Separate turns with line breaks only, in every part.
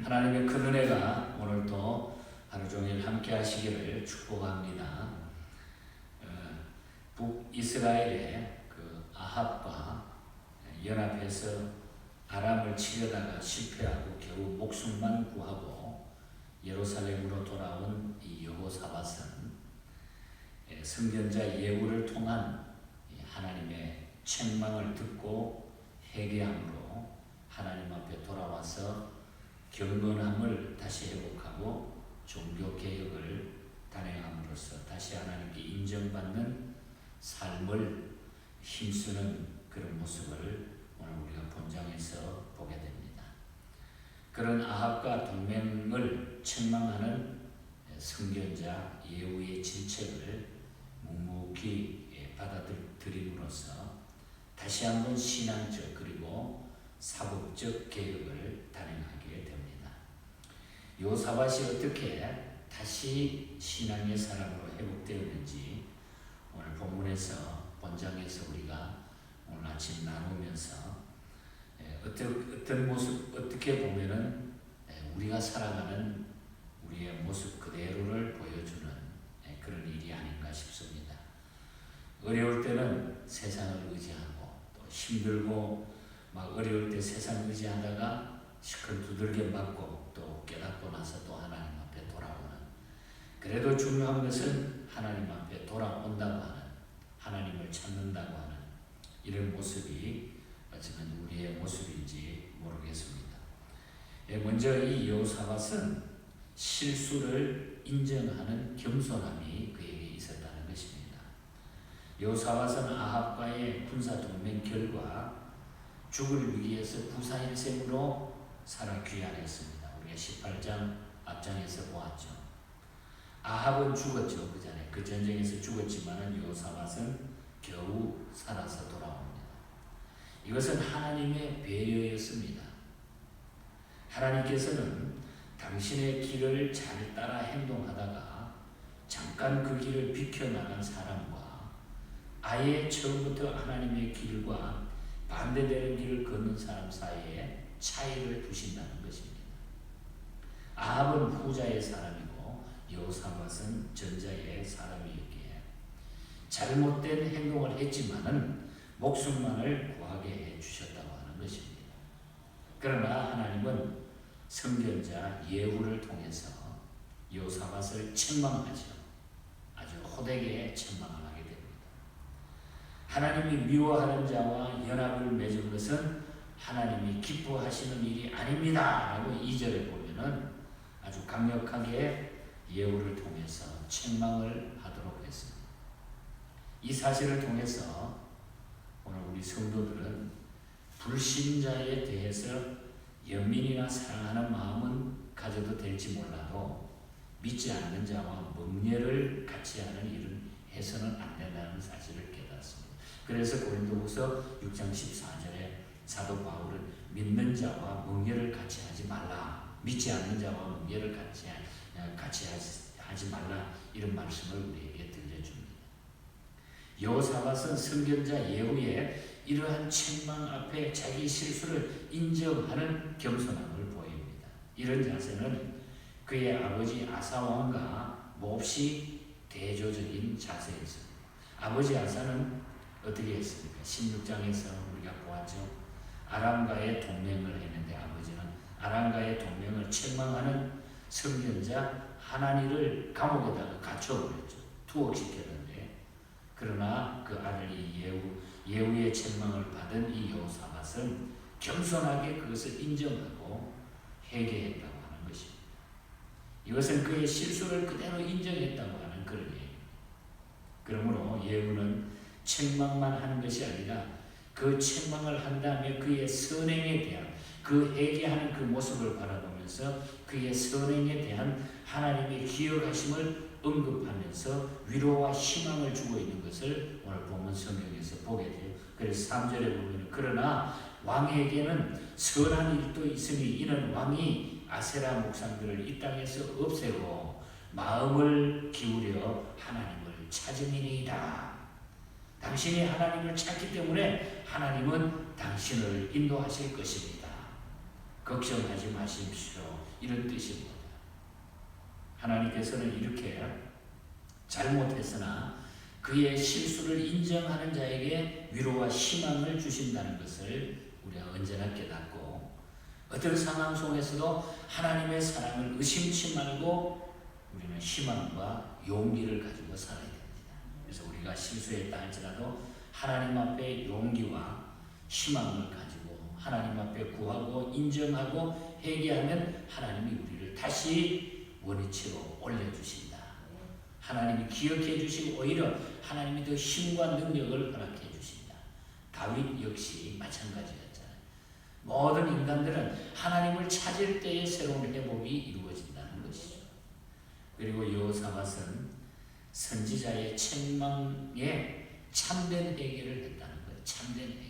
하나님의 큰 은혜가 오늘도 하루 종일 함께 하시기를 축복합니다. 북이스라엘의 그 아합과 연합해서 아람을 치려다가 실패하고 겨우 목숨만 구하고 예루살렘으로 돌아온 이 여호사밧은 선견자 예후를 통한 하나님의 책망을 듣고 회개함으로 하나님 앞에 돌아와서 경건함을 다시 회복하고 종교개혁을 단행함으로써 다시 하나님께 인정받는 삶을 힘쓰는 그런 모습을 오늘 우리가 본장에서 보게 됩니다. 그런 아합과 동맹을 책망하는 선견자 예후의 질책을 묵묵히 받아들임으로써 다시 한번 신앙적 그리고 사법적 개혁을 단행하게 됩니다. 여호사밧이 어떻게 다시 신앙의 사람으로 회복되었는지 오늘 본문에서 본장에서 우리가 오늘 아침 나누면서 어떤 모습 어떻게 보면은 우리가 살아가는 우리의 모습 그대로를 보여주는 그런 일이 아닌가 싶습니다. 어려울 때는 세상을 의지하고 또 힘들고 막 어려울 때 세상 의지하다가 시큰 두들겨 맞고 또 깨닫고 나서 또 하나님 앞에 돌아오는, 그래도 중요한 것은 하나님 앞에 돌아온다고 하는, 하나님을 찾는다고 하는 이런 모습이 어쩌면 우리의 모습인지 모르겠습니다. 먼저 이 여호사밧은 실수를 인정하는 겸손함이 그에게 있었다는 것입니다. 여호사밧은 아합과의 군사 동맹 결과 죽을 위기에서 부사일생으로 살아 귀환했습니다. 우리가 18장 앞장에서 보았죠. 아합은 죽었죠. 그 전쟁에서 죽었지만 여호사밧은 겨우 살아서 돌아옵니다. 이것은 하나님의 배려였습니다. 하나님께서는 당신의 길을 잘 따라 행동하다가 잠깐 그 길을 비켜나간 사람과 아예 처음부터 하나님의 길과 반대되는 길을 걷는 사람 사이에 차이를 두신다는 것입니다. 아합은 후자의 사람이고 여호사밧은 전자의 사람이었기에 잘못된 행동을 했지만은 목숨만을 구하게 해주셨다고 하는 것입니다. 그러나 하나님은 선견자 예후를 통해서 여호사밧을 책망하죠. 아주 호되게 책망을 하게 됩니다. 하나님이 미워하는 자와 연합을 맺은 것은 하나님이 기뻐하시는 일이 아닙니다 라고 2절에 보면은 아주 강력하게 예후를 통해서 책망을 하도록 했습니다. 이 사실을 통해서 오늘 우리 성도들은 불신자에 대해서 연민이나 사랑하는 마음은 가져도 될지 몰라도 믿지 않는 자와盟예를 같이 하는 일은 해서는 안 된다는 사실을 깨닫습니다. 그래서 고린도후서 6장 14절에 사도 바울은 믿는 자와盟예를 같이 하지 말라, 믿지 않는 자와盟예를 같이 하지 말라, 이런 말씀을 우리에게 들려줍니다. 여호사밧은 선견자 예후의 이러한 책망 앞에 자기 실수를 인정하는 겸손함을 보입니다. 이런 자세는 그의 아버지 아사 왕과 몹시 대조적인 자세였습니다. 아버지 아사는 어떻게 했습니까? 16장에서 우리가 보았죠. 아람과의 동맹을 했는데 아버지는 아람과의 동맹을 책망하는 선견자 하나니를 감옥에다가 갇혀버렸죠. 투옥시켰는데, 그러나 그 아들이 예후의 책망을 받은 이 여호사밧은 겸손하게 그것을 인정하고 회개했다고 하는 것입니다. 이것은 그의 실수를 그대로 인정했다고 하는 그런 얘기입니다. 그러므로 예후는 책망만 하는 것이 아니라 그 책망을 한 다음에 그의 선행에 대한, 그 회개하는 그 모습을 바라보면서 그의 선행에 대한 하나님의 기억하심을 언급하면서 위로와 희망을 주고 있는 것을 오늘 본문 성경에서 보게 돼요. 그래서 3절에 보면 그러나 왕에게는 선한 일도 있으니 이는 왕이 아세라 목상들을 이 땅에서 없애고 마음을 기울여 하나님을 찾음이니이다. 당신이 하나님을 찾기 때문에 하나님은 당신을 인도하실 것입니다. 걱정하지 마십시오. 이런 뜻입니다. 하나님께서는 이렇게 잘못했으나 그의 실수를 인정하는 자에게 위로와 희망을 주신다는 것을 우리가 언제나 깨닫고, 어떤 상황 속에서도 하나님의 사랑을 의심치 말고 우리는 희망과 용기를 가지고 살아야 됩니다. 그래서 우리가 실수했다 할지라도 하나님 앞에 용기와 희망을 가지고 하나님 앞에 구하고 인정하고 회개하면 하나님이 우리를 다시 원위치로 올려주신다. 하나님이 기억해 주시고 오히려 하나님이 더 힘과 능력을 허락해 주신다. 다윗 역시 마찬가지였잖아요. 모든 인간들은 하나님을 찾을 때에 새로운 회복이 이루어진다는 것이죠. 그리고 여호사밧은 선지자의 책망에 참된 회개를 했다는 거예요. 참된 회개.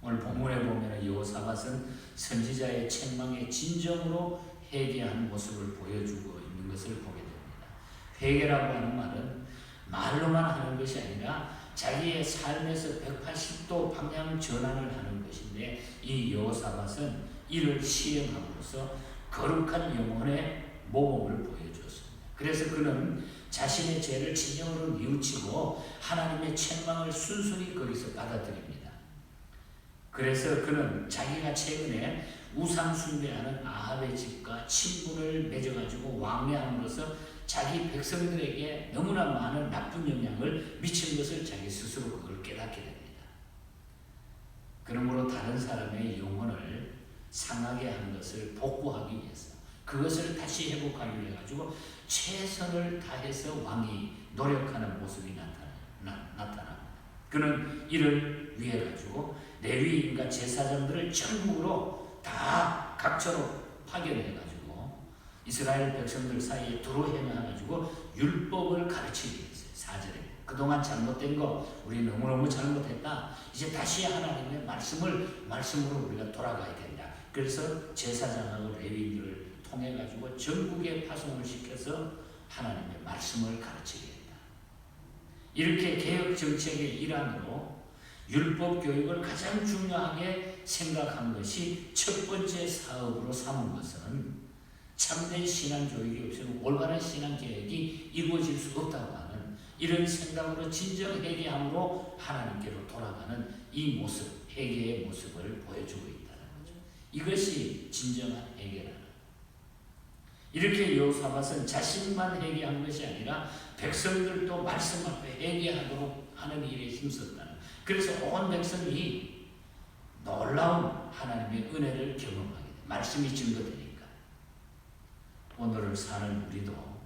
오늘 본문에 보면 여호사밧은 선지자의 책망에 진정으로 회개한 모습을 보여주고 있는 것을 보게 됩니다. 회개라고 하는 말은 말로만 하는 것이 아니라 자기의 삶에서 180도 방향 전환을 하는 것인데, 이 여호사밧은 이를 시행함으로써 거룩한 영혼의 모범을 보여주었습니다. 그래서 그는 자신의 죄를 진정으로 뉘우치고 하나님의 책망을 순순히 거기서 받아들입니다. 그래서 그는 자기가 최근에 우상 숭배하는 아합의 집과 친분을 맺어가지고 왕래함으로써 자기 백성들에게 너무나 많은 나쁜 영향을 미친 것을 자기 스스로 그걸 깨닫게 됩니다. 그러므로 다른 사람의 영혼을 상하게 한 것을 복구하기 위해서, 그것을 다시 회복하기 위해 가지고 최선을 다해서 왕이 노력하는 모습이 나타납니다. 그는 이를 위해 가지고 레위인과 제사장들을 전국으로 다 각처로 파견해 가지고 이스라엘 백성들 사이에 두루 헤매가지고 율법을 가르치기 위해서, 4절에 그동안 잘못된 거 우리 너무너무 잘못했다. 이제 다시 하나님의 말씀으로 우리가 돌아가야 된다. 그래서 제사장하고 레위인들을 통해 가지고 전국에 파송을 시켜서 하나님의 말씀을 가르치게 했다. 이렇게 개혁 정책의 일환으로 율법 교육을 가장 중요하게 생각한 것이 첫 번째 사업으로 삼은 것은 참된 신앙 교육이 없으면 올바른 신앙 계획이 이루어질 수 없다고 하는 이런 생각으로 진정 회개함으로 하나님께로 돌아가는 이 모습, 회개의 모습을 보여주고 있다는 거죠. 이것이 진정한 회개라는. 이렇게 여호사밧은 자신만 회개한 것이 아니라 백성들도 말씀 앞에 회개하도록 하는 일에 힘썼다는. 그래서 온 백성이 놀라운 하나님의 은혜를 경험하게 돼. 말씀이 증거되니까. 오늘을 사는 우리도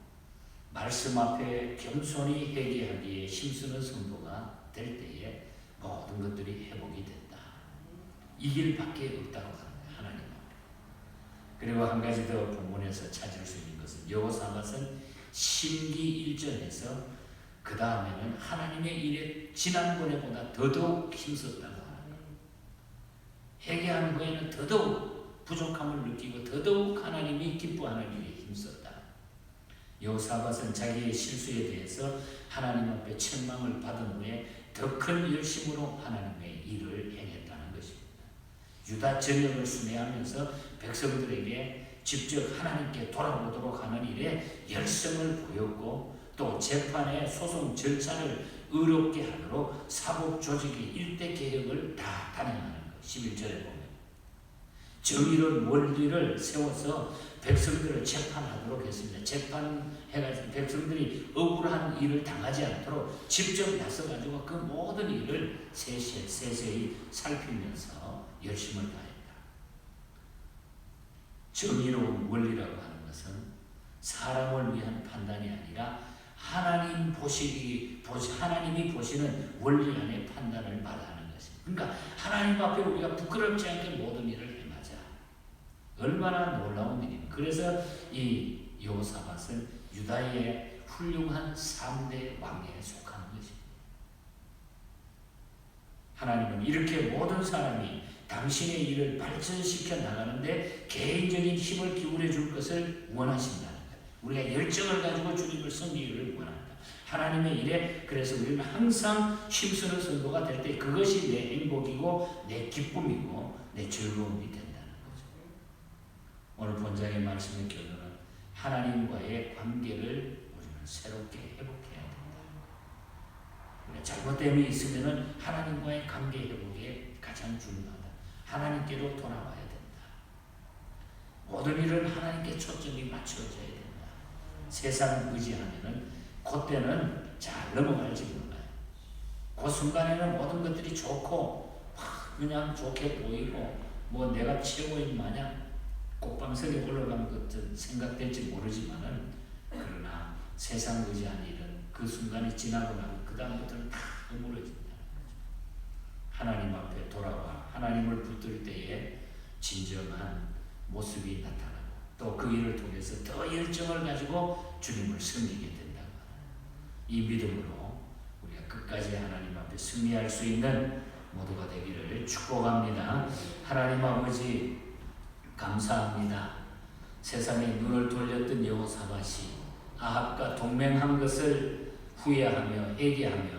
말씀 앞에 겸손히 회개하기에 힘쓰는 성도가 될 때에 모든 것들이 회복이 된다. 이 길밖에 없다고 합니다. 하나님 앞에. 그리고 한 가지 더 본문에서 찾을 수 있는 것은 여호사밧은 심기일전에서 그 다음에는 하나님의 일에 지난번에보다 더더욱 힘썼다고 합니다. 회개하는 후에는 더더욱 부족함을 느끼고 더더욱 하나님이 기뻐하는 일에 힘썼다. 여호사밧은 자기의 실수에 대해서 하나님 앞에 책망을 받은 후에 더 큰 열심으로 하나님의 일을 행했다는 것입니다. 유다 전역을 순회하면서 백성들에게 직접 하나님께 돌아오도록 하는 일에 열성을 보였고, 또 재판의 소송 절차를 의롭게 하도록 사법 조직의 일대 개혁을 다 단행하는 것. 11절에 보면 정의로운 원리를 세워서 백성들을 재판하도록 했습니다. 재판해가지고 백성들이 억울한 일을 당하지 않도록 직접 나서가지고 그 모든 일을 세세히 살피면서 열심을 다했다. 정의로운 원리라고 하는 것은 사람을 위한 판단이 아니라 하나님이 보시는 원리 안의 판단을 말하는 것입니다. 그러니까 하나님 앞에 우리가 부끄럽지 않게 모든 일을 행하자. 얼마나 놀라운 일입니까? 그래서 이 여호사밧은 유다의 훌륭한 3대 왕에 속하는 것입니다. 하나님은 이렇게 모든 사람이 당신의 일을 발전시켜 나가는데 개인적인 힘을 기울여 줄 것을 원하신다는 것. 우리가 열정을 가지고 주님을 섬기기를 원한다. 하나님의 일에 그래서 우리는 항상 힘쓰는 성도가 될 때 그것이 내 행복이고 내 기쁨이고 내 즐거움이 된다는 거죠. 오늘 본장의 말씀의 결론은 하나님과의 관계를 우리는 새롭게 회복해야 된다. 잘못됨이 있으면 하나님과의 관계 회복이 가장 중요하다. 하나님께로 돌아와야 된다. 모든 일은 하나님께 초점이 맞춰져야 된다. 세상 의지하면은 그때는 잘 넘어갈지 몰라요. 그 순간에는 모든 것들이 좋고 그냥 좋게 보이고 뭐 내가 최고인 마냥 꼭방석에 올라간 것처럼 생각될지 모르지만은 그러나 세상 의지한 일은 그 순간이 지나고 나면 그 다음부터는 다 허물어진다는 거죠. 하나님 앞에 돌아와 하나님을 붙들 때에 진정한 모습이 나타나고 또 그 일을 통해서 더 열정을 가지고 주님을 섬기게 된다고 이 믿음으로 우리가 끝까지 하나님 앞에 승리할 수 있는 모두가 되기를 축복합니다. 하나님 아버지 감사합니다. 세상에 눈을 돌렸던 여호사밧이 아합과 동맹한 것을 후회하며 회개하며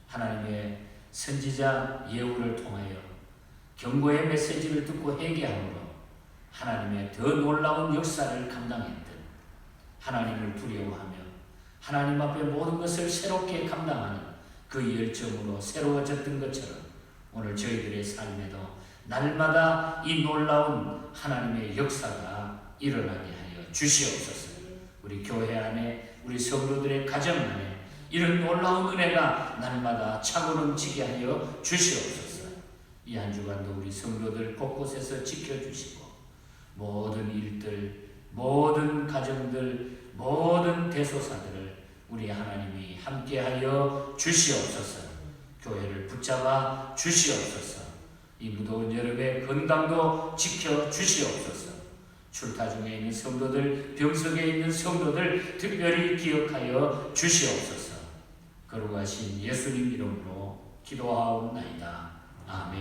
하나님의 선지자 예후를 통하여 경고의 메시지를 듣고 회개함으로 하나님의 더 놀라운 역사를 감당했던 하나님을 두려워하며 하나님 앞에 모든 것을 새롭게 감당하는 그 열정으로 새로워졌던 것처럼 오늘 저희들의 삶에도 날마다 이 놀라운 하나님의 역사가 일어나게 하여 주시옵소서. 우리 교회 안에 우리 성도들의 가정 안에 이런 놀라운 은혜가 날마다 차고 넘치게 하여 주시옵소서. 이 한 주간도 우리 성도들 곳곳에서 지켜주시고 모든 일들, 모든 가정들, 모든 대소사들을 우리 하나님이 함께하여 주시옵소서. 교회를 붙잡아 주시옵소서. 이 무더운 여름의 건강도 지켜 주시옵소서. 출타 중에 있는 성도들, 병석에 있는 성도들 특별히 기억하여 주시옵소서. 거룩하신 예수님 이름으로 기도하옵나이다. 아멘.